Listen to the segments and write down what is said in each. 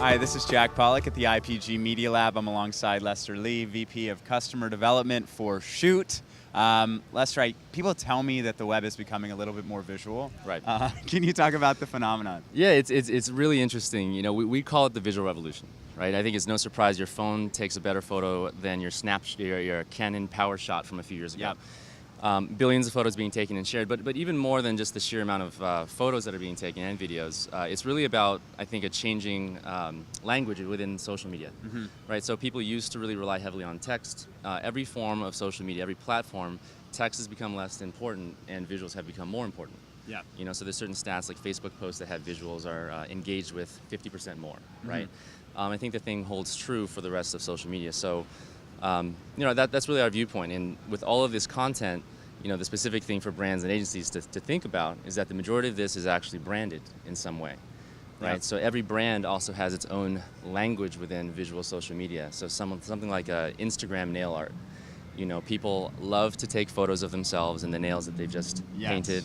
Hi, this is Jack Pollock at the IPG Media Lab. I'm alongside Lester Lee, VP of Customer Development for Chute. Lester, people tell me that the web is becoming a little bit more visual. Right. Can you talk about the phenomenon? Yeah, it's really interesting. You know, we call it the visual revolution, right? I think it's no surprise your phone takes a better photo than your Canon Power Shot from a few years ago. Yep. Billions of photos being taken and shared, but even more than just the sheer amount of photos that are being taken and videos, it's really about, I think, a changing language within social media, right? So people used to really rely heavily on text. Every form of social media, every platform, text has become less important and visuals have become more important. Yeah. You know, so there's certain stats like Facebook posts that have visuals are engaged with 50% more, right? I think the thing holds true for the rest of social media. So, you know, that's really our viewpoint. And with all of this content, you know, the specific thing for brands and agencies to think about is that the majority of this is actually branded in some way, right? Yep. So every brand also has its own language within visual social media. So something like Instagram nail art. You know, people love to take photos of themselves and the nails that they've just painted.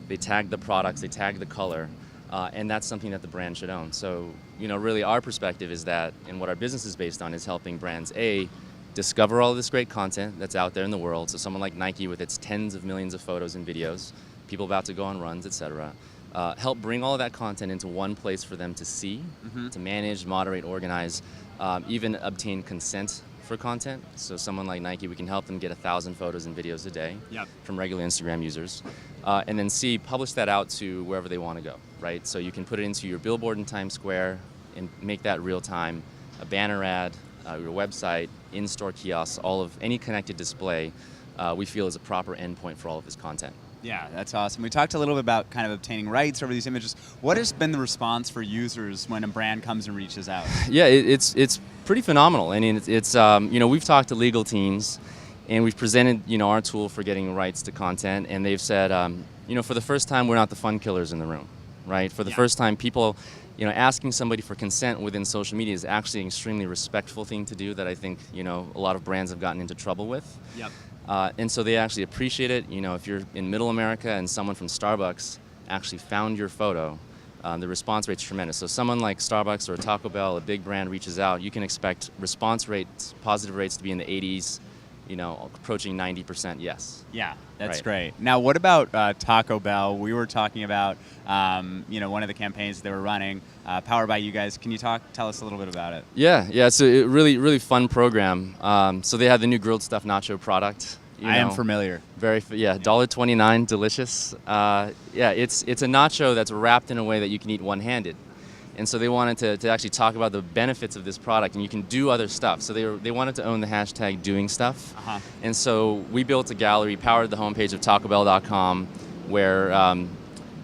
They tag the products, they tag the color, and that's something that the brand should own. So, you know, really our perspective is that, and what our business is based on, is helping brands, discover all of this great content that's out there in the world. So someone like Nike with its tens of millions of photos and videos, people about to go on runs, etc. Help bring all of that content into one place for them to see, to manage, moderate, organize, even obtain consent for content. So someone like Nike, we can help them get 1,000 photos and videos a day from regular Instagram users. And then publish that out to wherever they want to go, right? So you can put it into your billboard in Times Square and make that real time, a banner ad, your website, in-store kiosks, any connected display, we feel is a proper endpoint for all of this content. Yeah, that's awesome. We talked a little bit about kind of obtaining rights over these images. What has been the response for users when a brand comes and reaches out? Yeah, it's pretty phenomenal. I mean, it's you know, we've talked to legal teams, and we've presented, you know, our tool for getting rights to content, and they've said, you know, for the first time, we're not the fun killers in the room, right? For the first time, people, you know, asking somebody for consent within social media is actually an extremely respectful thing to do that I think, you know, a lot of brands have gotten into trouble with. Yep. And so they actually appreciate it. You know, if you're in middle America and someone from Starbucks actually found your photo, the response rate's tremendous. So someone like Starbucks or Taco Bell, a big brand, reaches out, you can expect response rates, positive rates to be in the 80s, you know, approaching 90% yes. Yeah, that's Right. great. Now, what about Taco Bell? We were talking about, you know, one of the campaigns they were running, powered by you guys. Can you tell us a little bit about it? Yeah, it's a really fun program. So they have the new grilled stuffed nacho product. I am familiar. $1.29, delicious. Yeah, it's a nacho that's wrapped in a way that you can eat one-handed. And so they wanted to actually talk about the benefits of this product, and you can do other stuff. So they wanted to own the hashtag doing stuff. And so we built a gallery, powered the homepage of TacoBell.com, where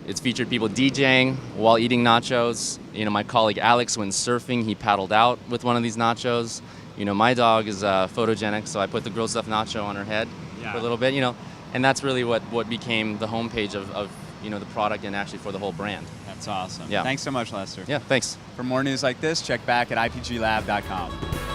it's featured people DJing while eating nachos. You know, my colleague Alex, when surfing, he paddled out with one of these nachos. You know, my dog is photogenic, so I put the grilled stuffed nacho on her head for a little bit, you know. And that's really what became the homepage of you know, the product and actually for the whole brand. That's awesome. Yeah. Thanks so much, Lester. Yeah, thanks. For more news like this, check back at ipglab.com.